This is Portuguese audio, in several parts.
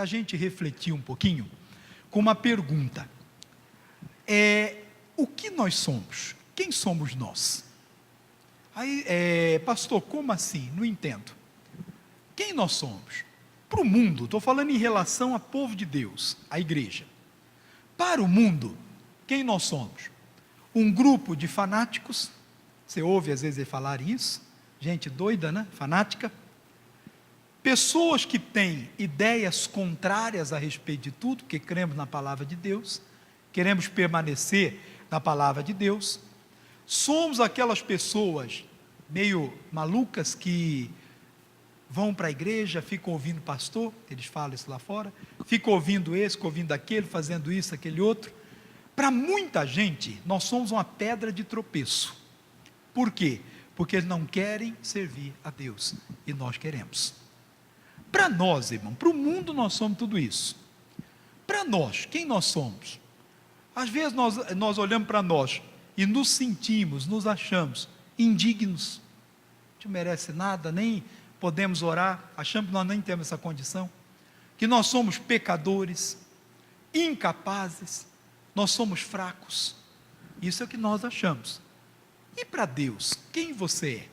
para a gente refletir um pouquinho com uma pergunta. O que nós somos? Quem somos nós? Aí, pastor, como assim? Não entendo. Quem nós somos? Para o mundo, estou falando em relação ao povo de Deus, a igreja. Para o mundo, quem nós somos? Um grupo de fanáticos, você ouve às vezes ele falar isso, gente doida, né? Fanática. Pessoas que têm ideias contrárias a respeito de tudo, porque cremos na palavra de Deus, queremos permanecer na palavra de Deus. Somos aquelas pessoas meio malucas que vão para a igreja, ficam ouvindo o pastor, eles falam isso lá fora, ficam ouvindo esse, ficam ouvindo aquele, fazendo isso, aquele outro. Para muita gente, nós somos uma pedra de tropeço. Por quê? Porque eles não querem servir a Deus, e nós queremos. Para nós, irmão, para o mundo nós somos tudo isso. Para nós, quem nós somos? Às vezes nós olhamos para nós e nos sentimos, nos achamos indignos. Não merece nada, nem podemos orar, achamos que nós nem temos essa condição, que nós somos pecadores, incapazes, nós somos fracos. Isso é o que nós achamos. E para Deus, quem você é?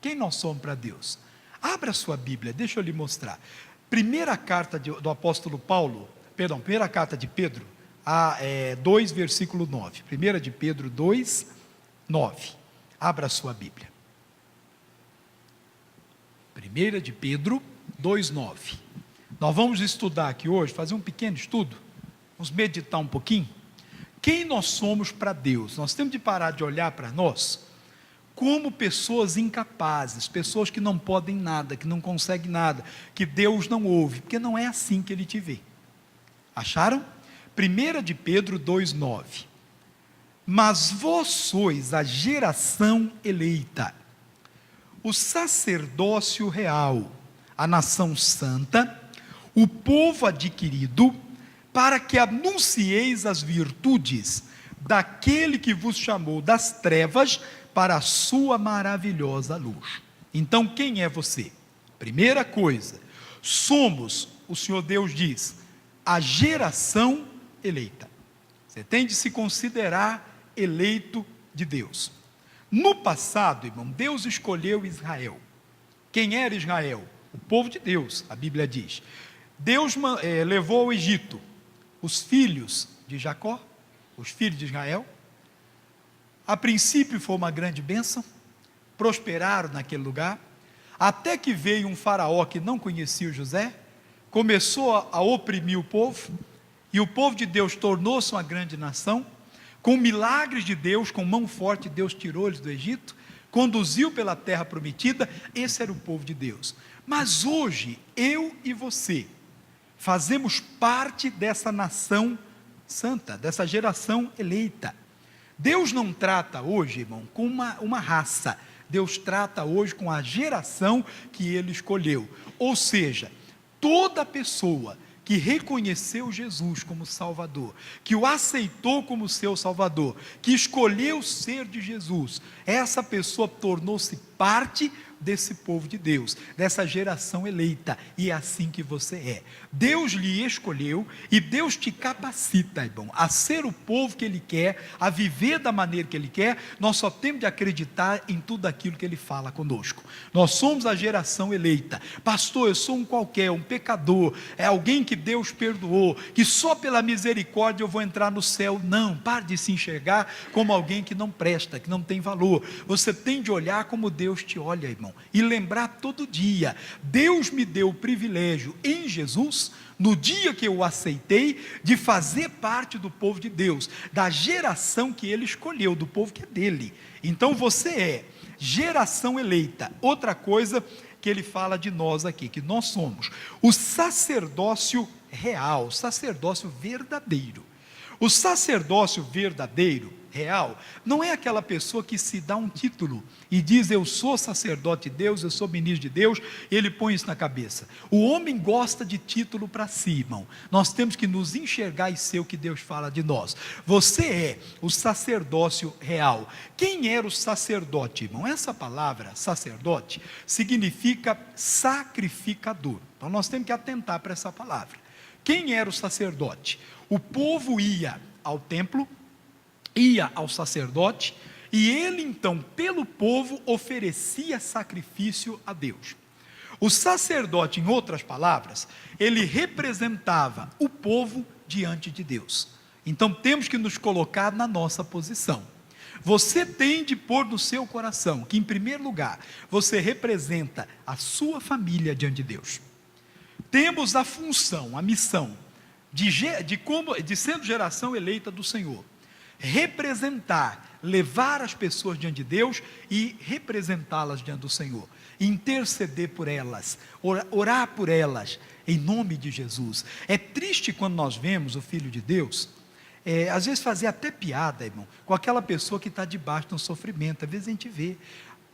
Quem nós somos para Deus? Abra a sua Bíblia, deixa eu lhe mostrar. Primeira carta do apóstolo Paulo, primeira carta de Pedro, 2, versículo 9. 1 de Pedro 2, 9. Abra a sua Bíblia. 1 de Pedro 2, 9. Nós vamos estudar aqui hoje, fazer um pequeno estudo, vamos meditar um pouquinho. Quem nós somos para Deus? Nós temos de parar de olhar para nós como pessoas incapazes, pessoas que não podem nada, que não conseguem nada, que Deus não ouve, porque não é assim que Ele te vê. Acharam? 1 de Pedro 2, 9. Mas vós sois a geração eleita, o sacerdócio real, a nação santa, o povo adquirido, para que anuncieis as virtudes daquele que vos chamou das trevas para a sua maravilhosa luz. Então, quem é você? Primeira coisa, somos, o Senhor Deus diz, a geração eleita. Você tem de se considerar eleito de Deus. No passado, irmão, Deus escolheu Israel. Quem era Israel? O povo de Deus, a Bíblia diz. Deus levou ao Egito os filhos de Jacó, os filhos de Israel. A princípio foi uma grande bênção, prosperaram naquele lugar, até que veio um faraó que não conhecia o José, começou a oprimir o povo, e o povo de Deus tornou-se uma grande nação, com milagres de Deus, com mão forte, Deus tirou eles do Egito, conduziu pela terra prometida. Esse era o povo de Deus. Mas hoje, eu e você, fazemos parte dessa nação santa, dessa geração eleita. Deus não trata hoje, irmão, com uma raça, Deus trata hoje com a geração que Ele escolheu, ou seja, toda pessoa que reconheceu Jesus como Salvador, que o aceitou como seu Salvador, que escolheu ser de Jesus, essa pessoa tornou-se parte desse povo de Deus, dessa geração eleita, e é assim que você é. Deus lhe escolheu e Deus te capacita, irmão, a ser o povo que Ele quer, a viver da maneira que Ele quer. Nós só temos de acreditar em tudo aquilo que Ele fala conosco. Nós somos a geração eleita. Pastor, eu sou um qualquer, um pecador, é alguém que Deus perdoou, que só pela misericórdia eu vou entrar no céu. Não, pare de se enxergar como alguém que não presta, que não tem valor. Você tem de olhar como Deus te olha, irmão, e lembrar todo dia, Deus me deu o privilégio em Jesus, no dia que eu o aceitei, de fazer parte do povo de Deus, da geração que Ele escolheu, do povo que é dele. Então você é geração eleita. Outra coisa que Ele fala de nós aqui, que nós somos o sacerdócio real, sacerdócio verdadeiro. O sacerdócio verdadeiro, real, não é aquela pessoa que se dá um título e diz: eu sou sacerdote de Deus, eu sou ministro de Deus, e ele põe isso na cabeça. O homem gosta de título para si, irmão. Nós temos que nos enxergar e ser o que Deus fala de nós. Você é o sacerdócio real. Quem era o sacerdote, irmão? Essa palavra, sacerdote, significa sacrificador. Então nós temos que atentar para essa palavra. Quem era o sacerdote? O povo ia ao templo, ia ao sacerdote, e ele então, pelo povo, oferecia sacrifício a Deus. O sacerdote, em outras palavras, ele representava o povo diante de Deus. Então temos que nos colocar na nossa posição. Você tem de pôr no seu coração que, em primeiro lugar, você representa a sua família diante de Deus. Temos a função, a missão, de sendo geração eleita do Senhor, representar, levar as pessoas diante de Deus e representá-las diante do Senhor, interceder por elas, orar por elas, em nome de Jesus. É triste quando nós vemos o Filho de Deus, às vezes fazer até piada, irmão, com aquela pessoa que está debaixo de um sofrimento. Às vezes a gente vê,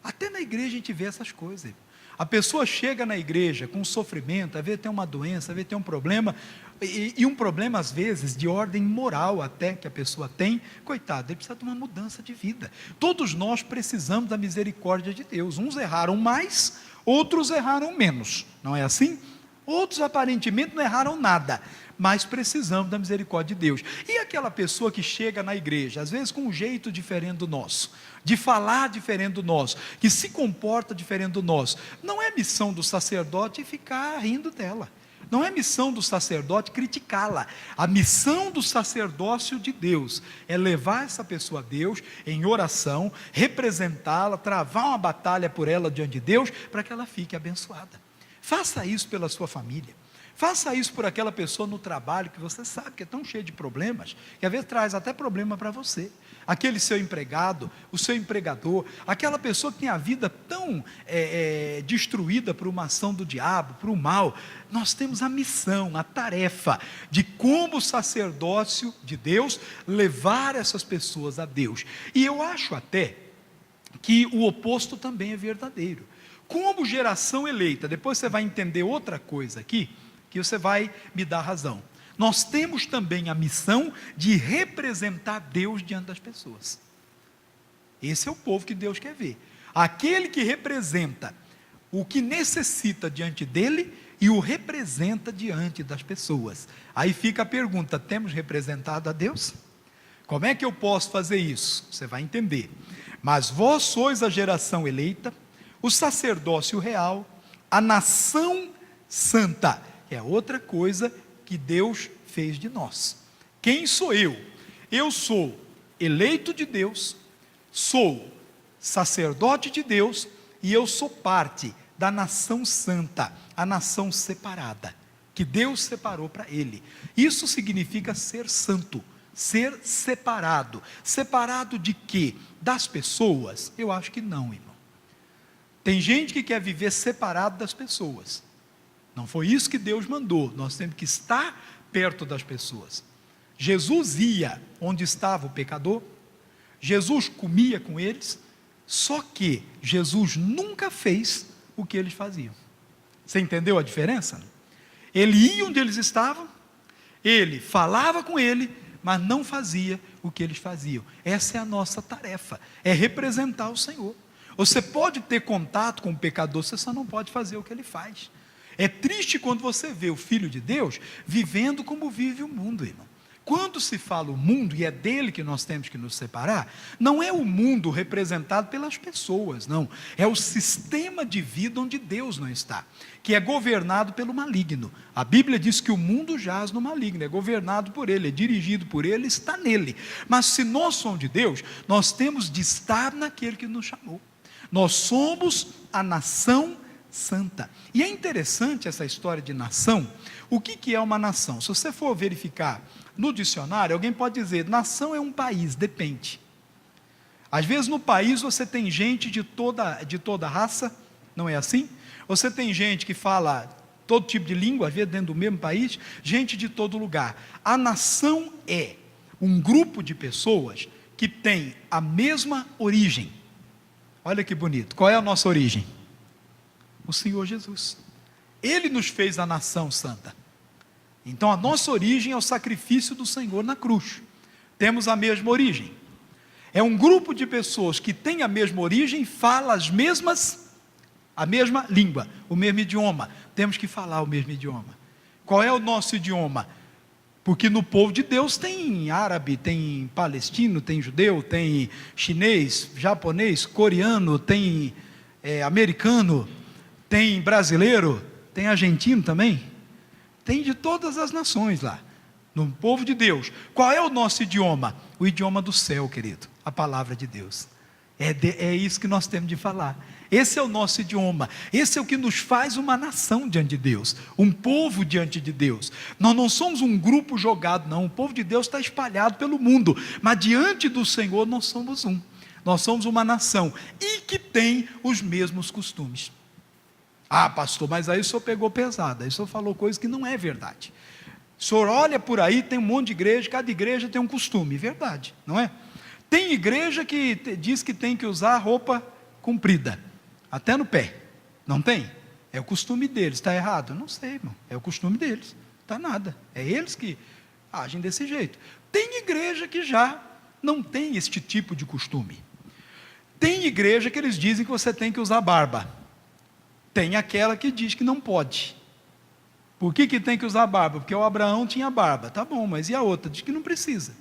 até na igreja a gente vê essas coisas, irmão. A pessoa chega na igreja com sofrimento, às vezes tem uma doença, às vezes tem um problema, e um problema às vezes de ordem moral até que a pessoa tem. Coitado, ele precisa de uma mudança de vida. Todos nós precisamos da misericórdia de Deus. Uns erraram mais, outros erraram menos, não é assim? Outros aparentemente não erraram nada, mas precisamos da misericórdia de Deus. E aquela pessoa que chega na igreja, às vezes com um jeito diferente do nosso, de falar diferente do nosso, que se comporta diferente do nosso, não é missão do sacerdote ficar rindo dela, não é missão do sacerdote criticá-la. A missão do sacerdócio de Deus é levar essa pessoa a Deus em oração, representá-la, travar uma batalha por ela diante de Deus, para que ela fique abençoada. Faça isso pela sua família. Faça isso por aquela pessoa no trabalho que você sabe que é tão cheio de problemas, que às vezes traz até problema para você. Aquele seu empregado, o seu empregador, aquela pessoa que tem a vida tão destruída por uma ação do diabo, por um mal. Nós temos a missão, a tarefa de, como sacerdócio de Deus, levar essas pessoas a Deus. E eu acho até que o oposto também é verdadeiro. Como geração eleita, depois você vai entender outra coisa aqui, que você vai me dar razão. Nós temos também a missão de representar Deus diante das pessoas. Esse é o povo que Deus quer ver. Aquele que representa o que necessita diante dele e o representa diante das pessoas. Aí fica a pergunta: temos representado a Deus? Como é que eu posso fazer isso? Você vai entender. Mas vós sois a geração eleita, o sacerdócio real, a nação santa. É outra coisa que Deus fez de nós. Quem sou eu? Eu sou eleito de Deus, sou sacerdote de Deus, e eu sou parte da nação santa, a nação separada, que Deus separou para Ele. Isso significa ser santo, ser separado. Separado de quê? Das pessoas? Eu acho que não, irmão. Tem gente que quer viver separado das pessoas. Não foi isso que Deus mandou. Nós temos que estar perto das pessoas. Jesus ia onde estava o pecador, Jesus comia com eles, só que Jesus nunca fez o que eles faziam. Você entendeu a diferença? Ele ia onde eles estavam, ele falava com ele, mas não fazia o que eles faziam. Essa é a nossa tarefa, é representar o Senhor. Você pode ter contato com o pecador, você só não pode fazer o que ele faz. É triste quando você vê o Filho de Deus vivendo como vive o mundo, irmão. Quando se fala o mundo, e é dele que nós temos que nos separar, não é o mundo representado pelas pessoas, não. É o sistema de vida onde Deus não está, que é governado pelo maligno. A Bíblia diz que o mundo jaz no maligno, é governado por ele, é dirigido por ele, está nele. Mas se nós somos de Deus, nós temos de estar naquele que nos chamou. Nós somos a nação santa. E é interessante essa história de nação. O que é uma nação? Se você for verificar no dicionário, alguém pode dizer: nação é um país, depende. Às vezes no país você tem gente de toda raça, não é assim? Você tem gente que fala todo tipo de língua, às vezes dentro do mesmo país, gente de todo lugar. A nação é um grupo de pessoas que tem a mesma origem. Olha que bonito. Qual é a nossa origem? O Senhor Jesus. Ele nos fez a nação santa. Então a nossa origem é o sacrifício do Senhor na cruz. Temos a mesma origem. É um grupo de pessoas que tem a mesma origem, fala a mesma língua, o mesmo idioma. Temos que falar o mesmo idioma. Qual é o nosso idioma? Porque no povo de Deus tem árabe, tem palestino, tem judeu, tem chinês, japonês, coreano, tem americano, tem brasileiro, tem argentino também. Tem de todas as nações lá, no povo de Deus. Qual é o nosso idioma? O idioma do céu, querido, a palavra de Deus. É isso que nós temos de falar. Esse é o nosso idioma. Esse é o que nos faz uma nação diante de Deus, um povo diante de Deus. Nós não somos um grupo jogado, não. O povo de Deus está espalhado pelo mundo, mas diante do Senhor nós somos um. Nós somos uma nação e que tem os mesmos costumes. Ah, pastor, mas aí o senhor pegou pesado, aí o senhor falou coisa que não é verdade. O senhor olha por aí, tem um monte de igreja, cada igreja tem um costume, verdade, não é? Tem igreja que diz que tem que usar roupa comprida, até no pé, não tem? É o costume deles, está errado? Não sei, irmão, é o costume deles, está nada, é eles que agem desse jeito. Tem igreja que já não tem este tipo de costume. Tem igreja que eles dizem que você tem que usar barba. Tem aquela que diz que não pode. Por que tem que usar barba? Porque o Abraão tinha barba. Tá bom, mas e a outra? Diz que não precisa.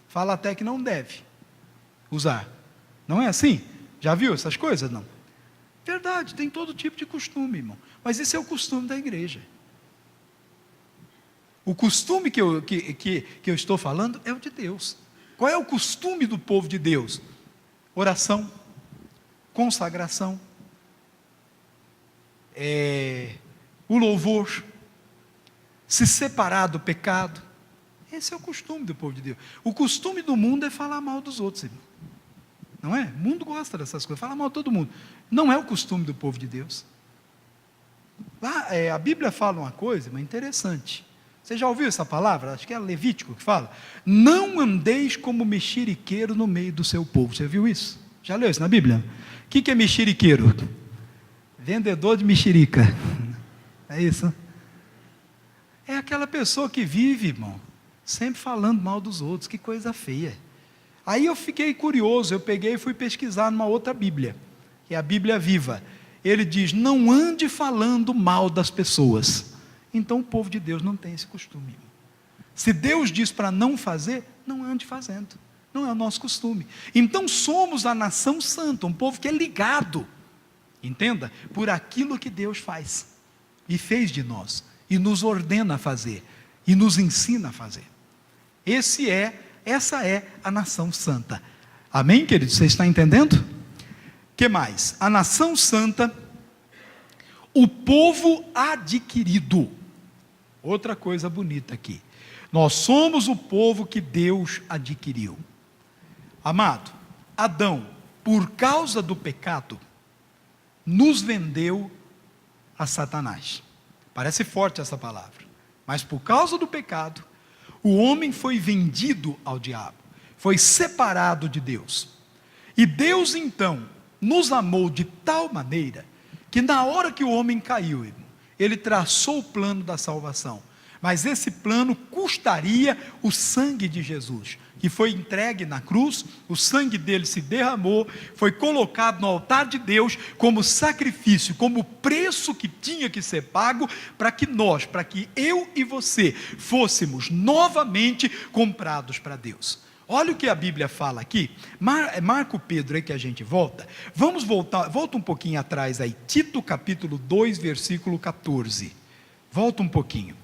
Fala até que não deve usar. Não é assim? Já viu essas coisas? Não. Verdade, tem todo tipo de costume, irmão. Mas esse é o costume da igreja. O costume que eu estou falando é o de Deus. Qual é o costume do povo de Deus? Oração, consagração, o louvor, se separar do pecado. Esse é o costume do povo de Deus. O costume do mundo é falar mal dos outros, irmão. Não é? O mundo gosta dessas coisas, fala mal de todo mundo. Não é o costume do povo de Deus. Lá, a Bíblia fala uma coisa, mas interessante. Você já ouviu essa palavra? Acho que é Levítico que fala. Não andeis como mexeriqueiro no meio do seu povo. Você viu isso? Já leu isso na Bíblia? O que é mexeriqueiro? Vendedor de mexerica. É isso? É aquela pessoa que vive, irmão, sempre falando mal dos outros. Que coisa feia. Aí eu fiquei curioso, eu peguei e fui pesquisar numa outra Bíblia, que é a Bíblia Viva. Ele diz, não ande falando mal das pessoas. Então o povo de Deus não tem esse costume. Se Deus diz para não fazer, não ande fazendo. Não é o nosso costume. Então somos a nação santa, um povo que é ligado, entenda, por aquilo que Deus faz e fez de nós, e nos ordena a fazer, e nos ensina a fazer. Essa é a nação santa. Amém, querido? Você está entendendo? Que mais? A nação santa, o povo adquirido. Outra coisa bonita aqui. Nós somos o povo que Deus adquiriu. Amado, Adão, por causa do pecado, nos vendeu a Satanás. Parece forte essa palavra. Mas por causa do pecado, o homem foi vendido ao diabo. Foi separado de Deus. E Deus então nos amou de tal maneira que na hora que o homem caiu, ele traçou o plano da salvação, mas esse plano custaria o sangue de Jesus, que foi entregue na cruz, o sangue dele se derramou, foi colocado no altar de Deus, como sacrifício, como preço que tinha que ser pago, para que eu e você, fôssemos novamente comprados para Deus. Olha o que a Bíblia fala aqui, Marco Pedro, aí que a gente volta um pouquinho atrás aí, Tito capítulo 2, versículo 14, volta um pouquinho,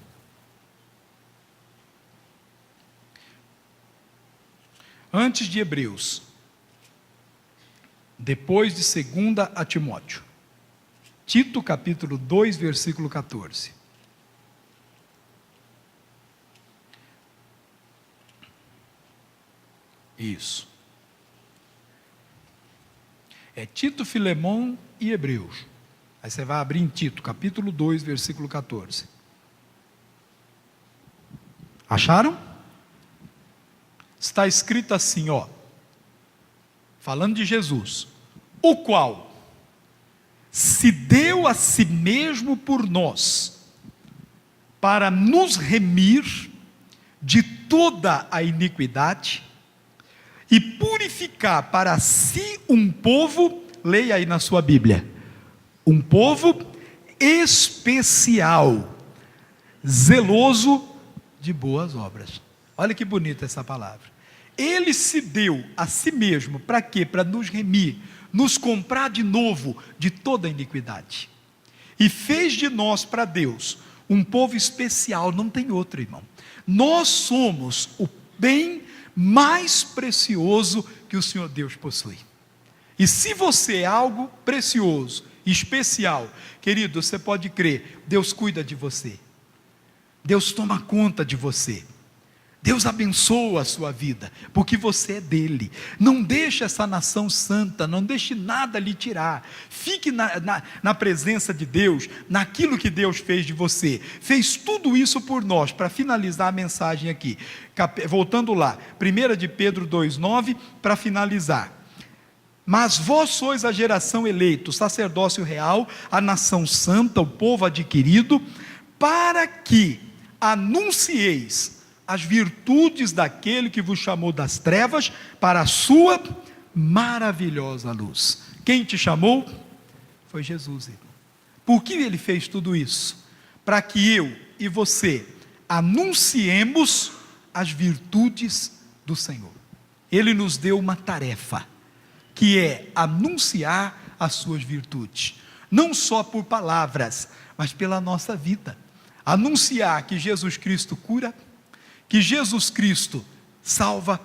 antes de Hebreus, depois de 2 a Timóteo, Tito capítulo 2, versículo 14, isso, é Tito, Filemão e Hebreus, aí você vai abrir em Tito, capítulo 2, versículo 14, acharam? Está escrito assim, falando de Jesus, o qual se deu a si mesmo por nós, para nos remir de toda a iniquidade, e purificar para si um povo, leia aí na sua Bíblia, um povo especial, zeloso de boas obras. Olha que bonita essa palavra. Ele se deu a si mesmo, para quê? Para nos remir, nos comprar de novo de toda iniquidade. E fez de nós para Deus um povo especial, não tem outro, irmão. Nós somos o bem mais precioso que o Senhor Deus possui. E se você é algo precioso, especial, querido, você pode crer, Deus cuida de você. Deus toma conta de você. Deus abençoa a sua vida, porque você é dele. Não deixe essa nação santa, não deixe nada lhe tirar. Fique na presença de Deus, naquilo que Deus fez de você. Fez tudo isso por nós. Para finalizar a mensagem aqui, voltando lá, 1 de Pedro 2,9, para finalizar. Mas vós sois a geração eleita, o sacerdócio real, a nação santa, o povo adquirido, para que anuncieis as virtudes daquele que vos chamou das trevas para a sua maravilhosa luz. Quem te chamou? Foi Jesus, irmão. Por que ele fez tudo isso? Para que eu e você anunciemos as virtudes do Senhor. Ele nos deu uma tarefa, que é anunciar as suas virtudes, não só por palavras, mas pela nossa vida. Anunciar que Jesus Cristo cura, que Jesus Cristo salva,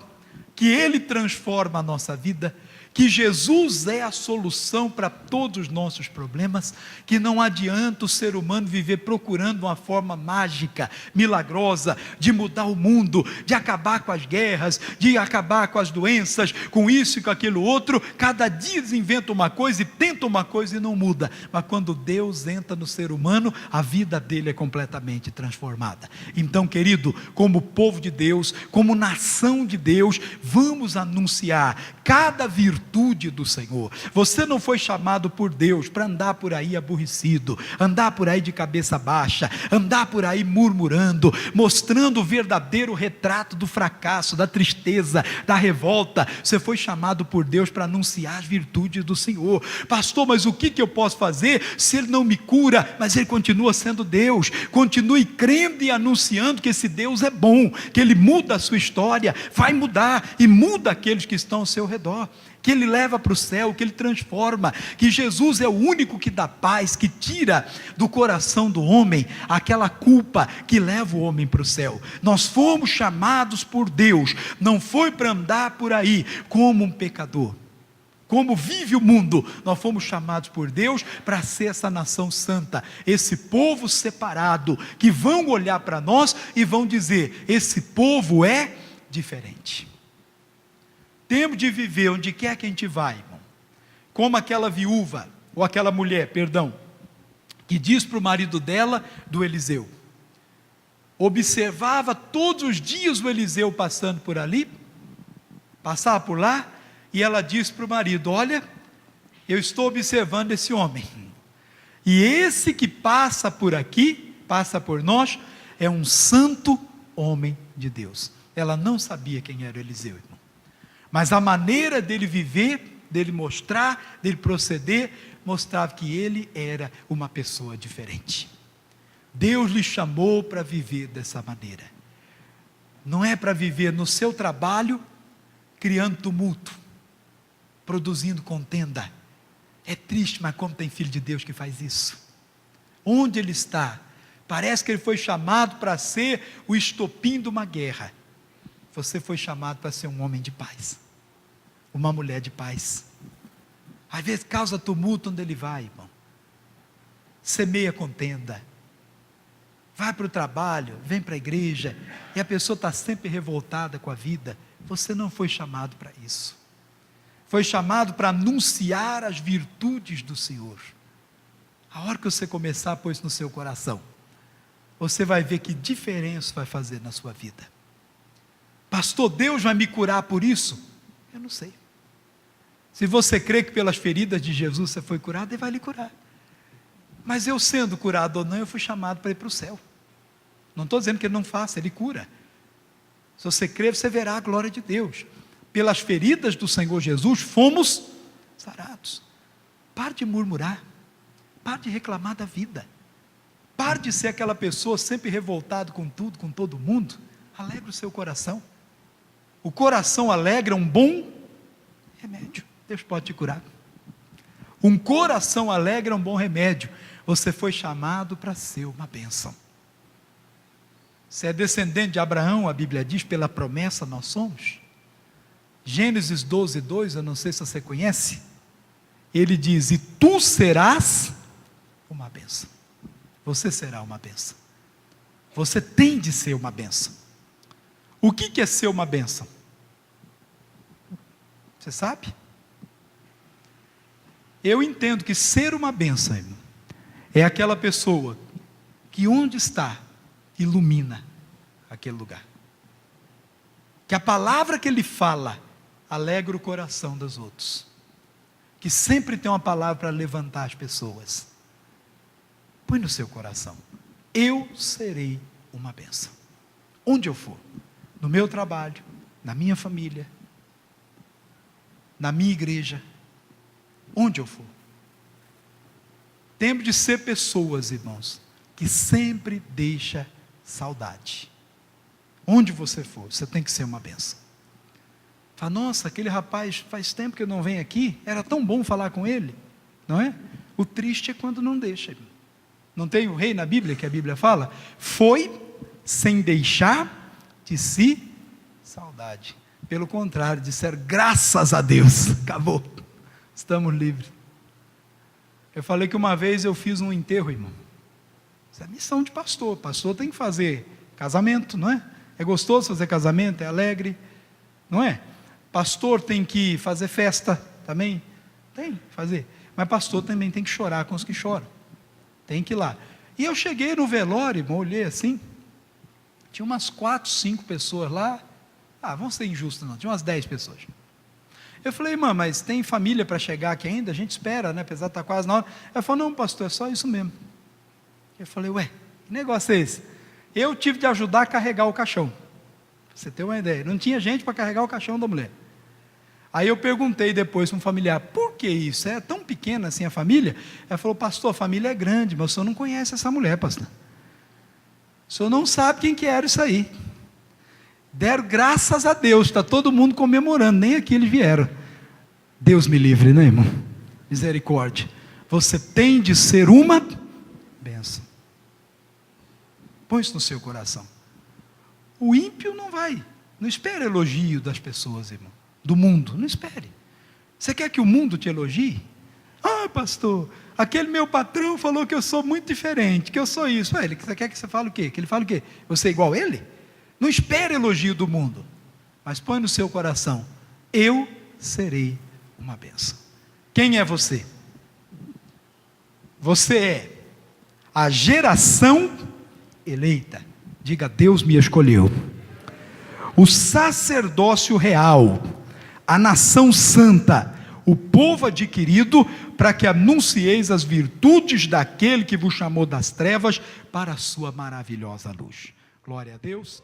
que Ele transforma a nossa vida, que Jesus é a solução para todos os nossos problemas, que não adianta o ser humano viver procurando uma forma mágica, milagrosa, de mudar o mundo, de acabar com as guerras, de acabar com as doenças, com isso e com aquilo outro. Cada dia eles inventam uma coisa e tentam uma coisa e não muda, mas quando Deus entra no ser humano, a vida dele é completamente transformada. Então, querido, como povo de Deus, como nação de Deus, vamos anunciar cada virtude do Senhor. Você não foi chamado por Deus para andar por aí aborrecido, andar por aí de cabeça baixa, andar por aí murmurando, mostrando o verdadeiro retrato do fracasso, da tristeza, da revolta. Você foi chamado por Deus para anunciar as virtudes do Senhor. Pastor, mas o que eu posso fazer se Ele não me cura? Mas Ele continua sendo Deus. Continue crendo e anunciando que esse Deus é bom, que Ele muda a sua história, vai mudar e muda aqueles que estão ao seu redor, que Ele leva para o céu, que Ele transforma, que Jesus é o único que dá paz, que tira do coração do homem aquela culpa que leva o homem para o céu. Nós fomos chamados por Deus, não foi para andar por aí como um pecador, como vive o mundo. Nós fomos chamados por Deus para ser essa nação santa, esse povo separado, que vão olhar para nós e vão dizer: esse povo é diferente. Temos de viver onde quer que a gente vai, irmão, como aquela viúva, ou aquela mulher, perdão, que diz para o marido dela, do Eliseu, observava todos os dias o Eliseu passando por ali, passava por lá, e ela diz para o marido: olha, eu estou observando esse homem, e esse que passa por aqui, passa por nós, é um santo homem de Deus. Ela não sabia quem era Eliseu, irmão, mas a maneira dele viver, dele mostrar, dele proceder, mostrava que ele era uma pessoa diferente. Deus lhe chamou para viver dessa maneira. Não é para viver no seu trabalho, criando tumulto, produzindo contenda. É triste, mas como tem filho de Deus que faz isso? Onde ele está? Parece que ele foi chamado para ser o estopim de uma guerra. Você foi chamado para ser um homem de paz, uma mulher de paz. Às vezes causa tumulto onde ele vai, irmão. Semeia contenda. Vai para o trabalho, vem para a igreja, e a pessoa está sempre revoltada com a vida. Você não foi chamado para isso. Foi chamado para anunciar as virtudes do Senhor. A hora que você começar a pôr isso no seu coração, você vai ver que diferença vai fazer na sua vida. Pastor, Deus vai me curar por isso? Eu não sei. Se você crê que pelas feridas de Jesus você foi curado, Ele vai lhe curar. Mas eu sendo curado ou não, eu fui chamado para ir para o céu. Não estou dizendo que Ele não faça, Ele cura. Se você crer, você verá a glória de Deus. Pelas feridas do Senhor Jesus, fomos sarados. Pare de murmurar. Pare de reclamar da vida. Pare de ser aquela pessoa sempre revoltada com tudo, com todo mundo. Alegre o seu coração. O coração alegre é um bom remédio. Deus pode te curar. Um coração alegre é um bom remédio. Você foi chamado para ser uma bênção. Você é descendente de Abraão, a Bíblia diz, pela promessa nós somos. Gênesis 12, 2, eu não sei se você conhece. Ele diz: e tu serás uma bênção. Você será uma bênção. Você tem de ser uma bênção. O que é ser uma bênção? Você sabe? Eu entendo que ser uma bênção, irmão, é aquela pessoa que onde está, ilumina aquele lugar. Que a palavra que ele fala alegra o coração dos outros. Que sempre tem uma palavra para levantar as pessoas. Põe no seu coração: eu serei uma bênção. Onde eu for, no meu trabalho, na minha família, na minha igreja, onde eu for. Temos de ser pessoas, irmãos, que sempre deixa saudade. Onde você for, você tem que ser uma bênção. Fala: nossa, aquele rapaz faz tempo que eu não venho aqui, era tão bom falar com ele, não é? O triste é quando não deixa, irmão. Não tem o rei na Bíblia, que a Bíblia fala? Foi sem deixar de si saudade. Pelo contrário, disseram: graças a Deus, acabou, estamos livres. Eu falei que uma vez eu fiz um enterro, irmão. Isso é missão de pastor. Pastor tem que fazer casamento, não é? É gostoso fazer casamento, é alegre, não é? Pastor tem que fazer festa também, tem que fazer. Mas pastor também tem que chorar com os que choram. Tem que ir lá. E eu cheguei no velório, irmão, olhei assim, tinha umas 4, 5 pessoas lá. Vamos ser injustos não, tinha umas 10 pessoas. Eu falei: irmã, mas tem família para chegar aqui ainda? A gente espera, né? Apesar de estar quase na hora. Ela falou: não, pastor, é só isso mesmo. Eu falei: ué, que negócio é esse? Eu tive de ajudar a carregar o caixão. Pra você ter uma ideia. Não tinha gente para carregar o caixão da mulher. Aí eu perguntei depois para um familiar: por que isso? É tão pequena assim a família? Ela falou: pastor, a família é grande, mas o senhor não conhece essa mulher, pastor. O senhor não sabe quem que era isso aí. Deram graças a Deus, está todo mundo comemorando, nem aqui eles vieram. Deus me livre, né, irmão? Misericórdia. Você tem de ser uma bênção. Põe isso no seu coração. O ímpio não vai, não espere elogio das pessoas, irmão, do mundo, não espere. Você quer que o mundo te elogie? Pastor, aquele meu patrão falou que eu sou muito diferente, que eu sou isso. Você quer que você fale o quê? Que ele fale o quê? Você é igual a ele? Não espere elogio do mundo, mas põe no seu coração: eu serei uma bênção. Quem é você? Você é a geração eleita. Diga: Deus me escolheu. O sacerdócio real, a nação santa, o povo adquirido, para que anuncieis as virtudes daquele que vos chamou das trevas para a sua maravilhosa luz. Glória a Deus.